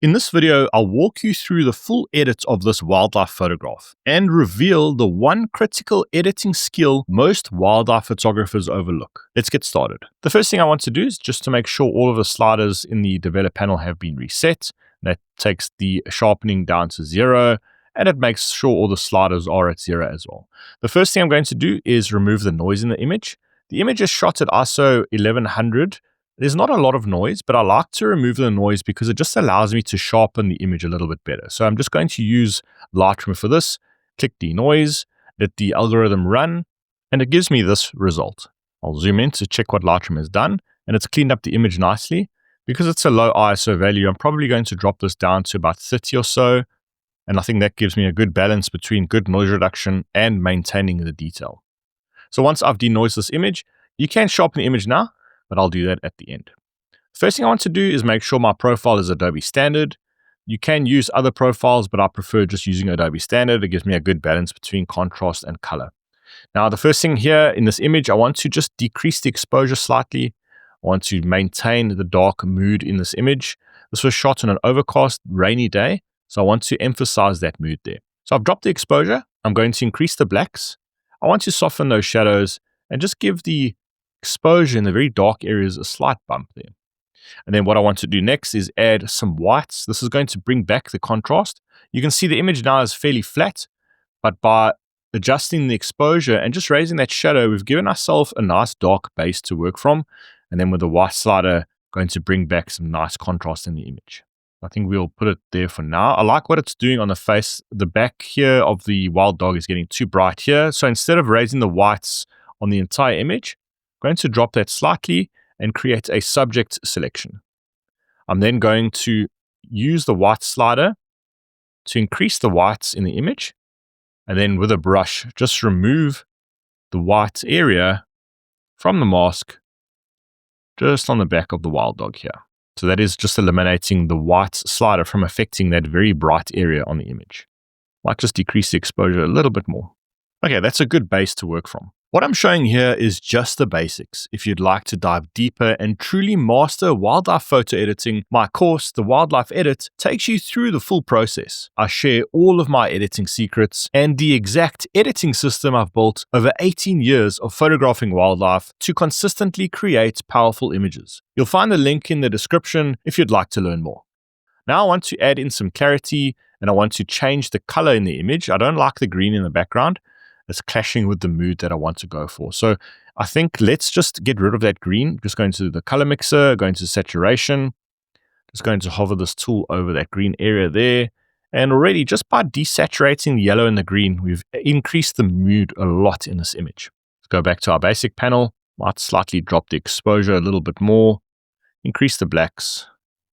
In this video, I'll walk you through the full edit of this wildlife photograph and reveal the one critical editing skill most wildlife photographers overlook. Let's get started. The first thing I want to do is just to make sure all of the sliders in the develop panel have been reset. That takes the sharpening down to 0, and it makes sure all the sliders are at 0 as well. The first thing I'm going to do is remove the noise in the image. The image is shot at ISO 1100. There's not a lot of noise, but I like to remove the noise because it just allows me to sharpen the image a little bit better. So I'm just going to use Lightroom for this, click denoise, let the algorithm run, and it gives me this result. I'll zoom in to check what Lightroom has done, and it's cleaned up the image nicely. Because it's a low ISO value, I'm probably going to drop this down to about 30 or so, and I think that gives me a good balance between good noise reduction and maintaining the detail. So once I've denoised this image, you can sharpen the image now, but I'll do that at the end. First thing I want to do is make sure my profile is Adobe Standard. You can use other profiles, but I prefer just using Adobe Standard. It gives me a good balance between contrast and color. Now, the first thing here in this image, I want to just decrease the exposure slightly. I want to maintain the dark mood in this image. This was shot on an overcast, rainy day, so I want to emphasize that mood there. So I've dropped the exposure. I'm going to increase the blacks. I want to soften those shadows and just give the exposure in the very dark areas a slight bump there. And then what I want to do next is add some whites. This is going to bring back the contrast. You can see the image now is fairly flat, but by adjusting the exposure and just raising that shadow, we've given ourselves a nice dark base to work from. And then with the white slider, going to bring back some nice contrast in the image. I think we'll put it there for now. I like what it's doing on the face. The back here of the wild dog is getting too bright here. So instead of raising the whites on the entire image, I'm going to drop that slightly and create a subject selection. I'm then going to use the white slider to increase the whites in the image. And then with a brush, just remove the white area from the mask just on the back of the wild dog here. So that is just eliminating the white slider from affecting that very bright area on the image. Might just decrease the exposure a little bit more. Okay, that's a good base to work from. What I'm showing here is just the basics. If you'd like to dive deeper and truly master wildlife photo editing, my course, The Wildlife Edit, takes you through the full process. I share all of my editing secrets and the exact editing system I've built over 18 years of photographing wildlife to consistently create powerful images. You'll find the link in the description if you'd like to learn more. Now I want to add in some clarity and I want to change the color in the image. I don't like the green in the background. It's clashing with the mood that I want to go for. So I think let's just get rid of that green. Just going to the color mixer, going to saturation, just going to hover this tool over that green area there. And already just by desaturating the yellow and the green, we've increased the mood a lot in this image. Let's go back to our basic panel. Might slightly drop the exposure a little bit more, increase the blacks,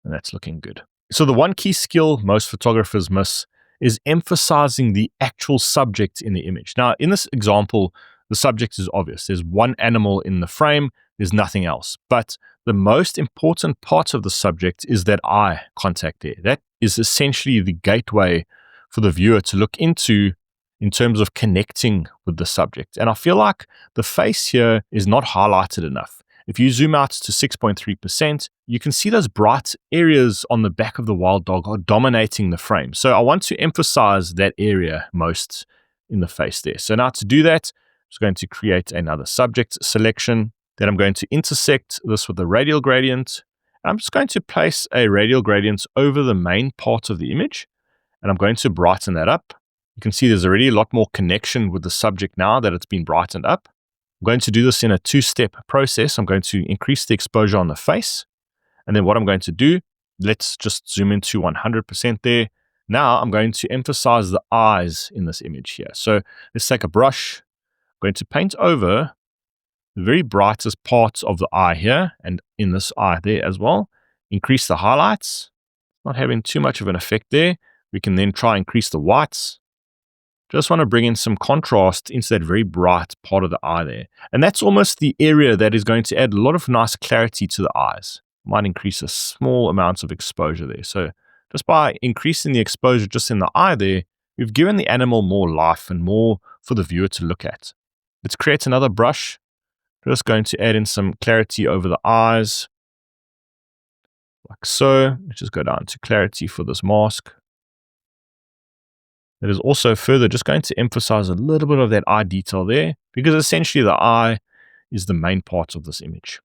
and that's looking good. So the one key skill most photographers miss is emphasizing the actual subject in the image. Now, in this example, the subject is obvious. There's one animal in the frame, there's nothing else. But the most important part of the subject is that eye contact there. That is essentially the gateway for the viewer to look into in terms of connecting with the subject. And I feel like the face here is not highlighted enough. If you zoom out to 6.3%, you can see those bright areas on the back of the wild dog are dominating the frame. So I want to emphasize that area most in the face there. So now to do that, I'm just going to create another subject selection. Then I'm going to intersect this with a radial gradient. I'm just going to place a radial gradient over the main part of the image, and I'm going to brighten that up. You can see there's already a lot more connection with the subject now that it's been brightened up. I'm going to do this in a two-step process. I'm going to increase the exposure on the face. And then what I'm going to do, let's just zoom into 100% there. Now I'm going to emphasize the eyes in this image here. So let's take a brush. I'm going to paint over the very brightest parts of the eye here and in this eye there as well. Increase the highlights. Not having too much of an effect there. We can then try and increase the whites. Just want to bring in some contrast into that very bright part of the eye there. And that's almost the area that is going to add a lot of nice clarity to the eyes. Might increase a small amount of exposure there. So just by increasing the exposure just in the eye there, we've given the animal more life and more for the viewer to look at. Let's create another brush. Just going to add in some clarity over the eyes. like so. Let's just go down to clarity for this mask. It is also further just going to emphasize a little bit of that eye detail there, because essentially the eye is the main part of this image.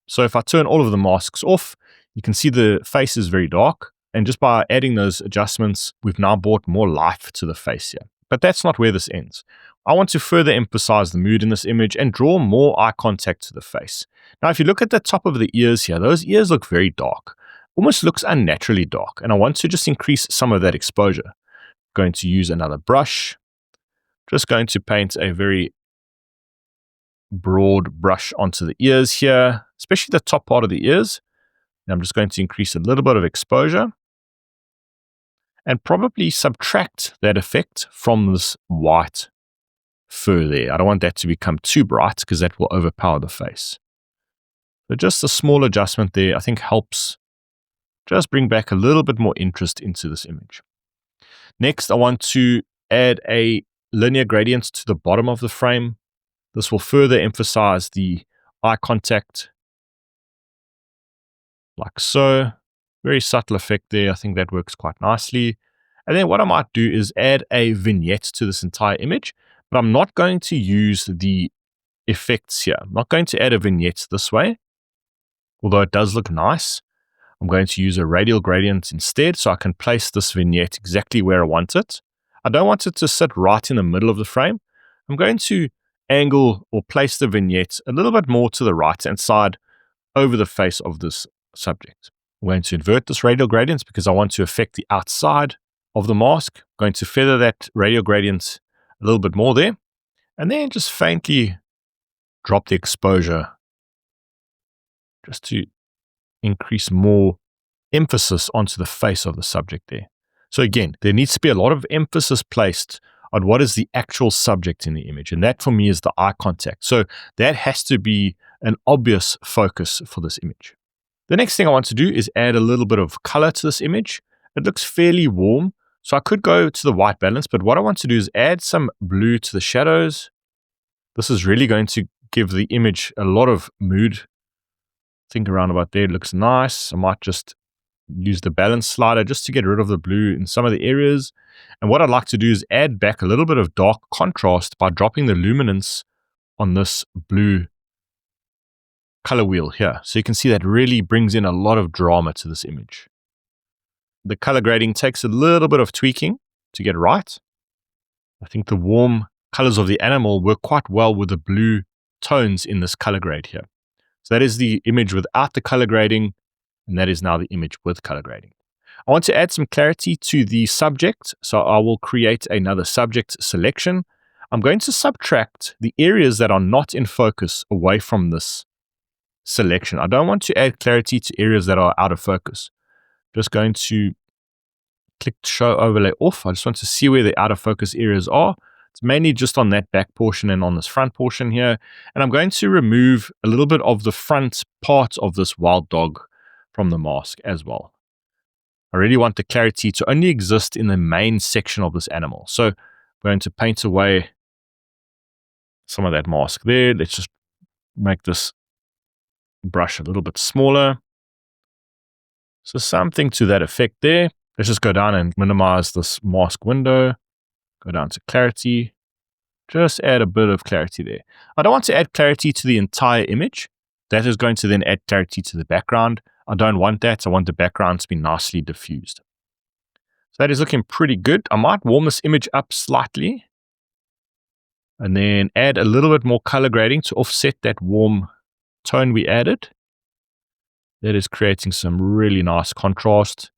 So if I turn all of the masks off, you can see the face is very dark. And just by adding those adjustments, we've now brought more life to the face here. But that's not where this ends. I want to further emphasize the mood in this image and draw more eye contact to the face. Now, if you look at the top of the ears here, those ears look very dark. Almost looks unnaturally dark. And I want to just increase some of that exposure. Going to use another brush. Just going to paint a very broad brush onto the ears here, especially the top part of the ears. And I'm just going to increase a little bit of exposure and probably subtract that effect from this white fur there. I don't want that to become too bright because that will overpower the face. So just a small adjustment there, I think, helps just bring back a little bit more interest into this image. Next, I want to add a linear gradient to the bottom of the frame. This will further emphasize the eye contact, like so. Very subtle effect there. I think that works quite nicely. And then what I might do is add a vignette to this entire image, but I'm not going to use the effects here. I'm not going to add a vignette this way, although it does look nice. I'm going to use a radial gradient instead, so I can place this vignette exactly where I want it. I don't want it to sit right in the middle of the frame. I'm going to angle or place the vignette a little bit more to the right-hand side over the face of this subject. I'm going to invert this radial gradient because I want to affect the outside of the mask. I'm going to feather that radial gradient a little bit more there, and then just faintly drop the exposure just to increase more emphasis onto the face of the subject there. So again, there needs to be a lot of emphasis placed on what is the actual subject in the image, and that for me is the eye contact. So that has to be an obvious focus for this image. The next thing I want to do is add a little bit of color to this image. It looks fairly warm, so I could go to the white balance, but what I want to do is add some blue to the shadows. This is really going to give the image a lot of mood. Think around about there, it looks nice. I might just use the balance slider just to get rid of the blue in some of the areas. And what I'd like to do is add back a little bit of dark contrast by dropping the luminance on this blue color wheel here. So you can see that really brings in a lot of drama to this image. The color grading takes a little bit of tweaking to get right. I think the warm colors of the animal work quite well with the blue tones in this color grade here. So that is the image without the color grading, and that is now the image with color grading. I want to add some clarity to the subject, so I will create another subject selection. I'm going to subtract the areas that are not in focus away from this selection. I don't want to add clarity to areas that are out of focus. Just going to click show overlay off. I just want to see where the out of focus areas are. It's mainly just on that back portion and on this front portion here. And I'm going to remove a little bit of the front part of this wild dog from the mask as well. I really want the clarity to only exist in the main section of this animal. So I'm going to paint away some of that mask there. Let's just make this brush a little bit smaller. So something to that effect there. Let's just go down and minimize this mask window. Go down to clarity. Just add a bit of clarity there. I don't want to add clarity to the entire image. That is going to then add clarity to the background. I don't want that. I want the background to be nicely diffused. So that is looking pretty good. I might warm this image up slightly and then add a little bit more color grading to offset that warm tone we added. That is creating some really nice contrast.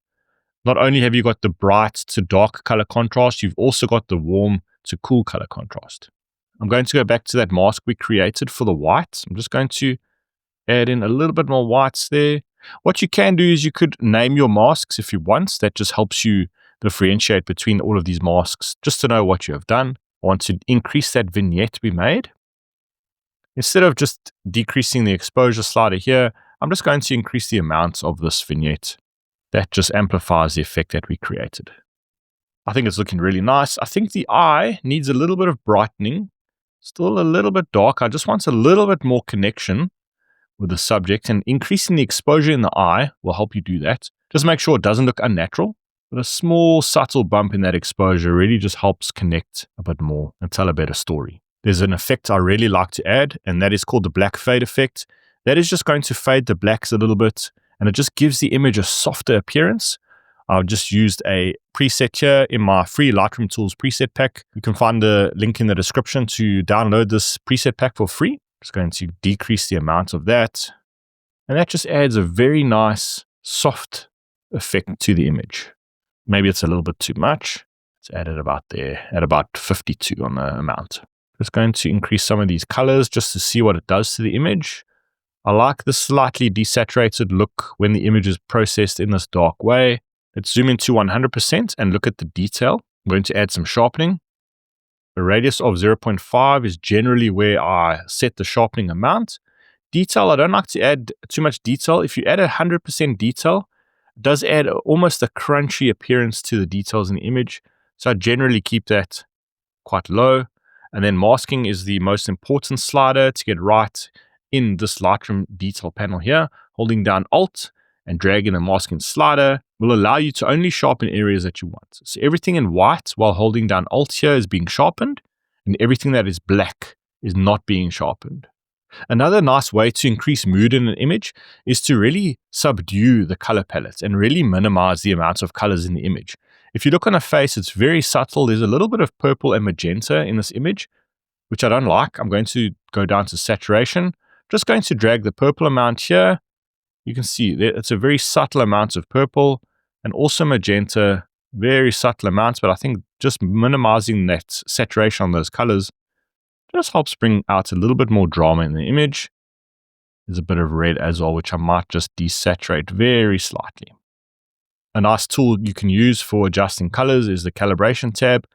Not only have you got the bright to dark color contrast, you've also got the warm to cool color contrast. I'm going to go back to that mask we created for the white. I'm just going to add in a little bit more whites there. What you can do is you could name your masks if you want. That just helps you differentiate between all of these masks, just to know what you have done. I want to increase that vignette we made. Instead of just decreasing the exposure slider here, I'm just going to increase the amount of this vignette. That just amplifies the effect that we created. I think it's looking really nice. I think the eye needs a little bit of brightening. Still a little bit dark. I just want a little bit more connection with the subject, and increasing the exposure in the eye will help you do that. Just make sure it doesn't look unnatural, but a small subtle bump in that exposure really just helps connect a bit more and tell a better story. There's an effect I really like to add, and that is called the black fade effect. That is just going to fade the blacks a little bit, and it just gives the image a softer appearance. I've just used a preset here in my free Lightroom Tools preset pack. You can find the link in the description to download this preset pack for free. Just going to decrease the amount of that. And that just adds a very nice, soft effect to the image. Maybe it's a little bit too much. Let's add it about there, at about 52 on the amount. Just going to increase some of these colors just to see what it does to the image. I like the slightly desaturated look when the image is processed in this dark way. Let's zoom into 100% and look at the detail. I'm going to add some sharpening. A radius of 0.5 is generally where I set the sharpening amount. Detail, I don't like to add too much detail. If you add 100% detail, it does add almost a crunchy appearance to the details in the image. So I generally keep that quite low. And then masking is the most important slider to get right in this Lightroom detail panel here. Holding down Alt and dragging the masking slider will allow you to only sharpen areas that you want. So everything in white while holding down Alt here is being sharpened, and everything that is black is not being sharpened. Another nice way to increase mood in an image is to really subdue the color palette and really minimize the amounts of colors in the image. If you look on a face, it's very subtle. There's a little bit of purple and magenta in this image, which I don't like. I'm going to go down to saturation. Just going to drag the purple amount here. You can see it's a very subtle amount of purple and also magenta, very subtle amounts, but I think just minimizing that saturation on those colors just helps bring out a little bit more drama in the image. There's a bit of red as well, which I might just desaturate very slightly. A nice tool you can use for adjusting colors is the calibration tab.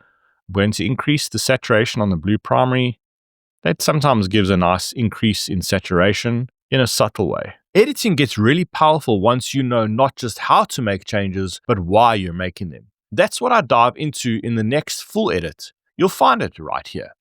I'm going to increase the saturation on the blue primary. That sometimes gives a nice increase in saturation in a subtle way. Editing gets really powerful once you know not just how to make changes, but why you're making them. That's what I dive into in the next full edit. You'll find it right here.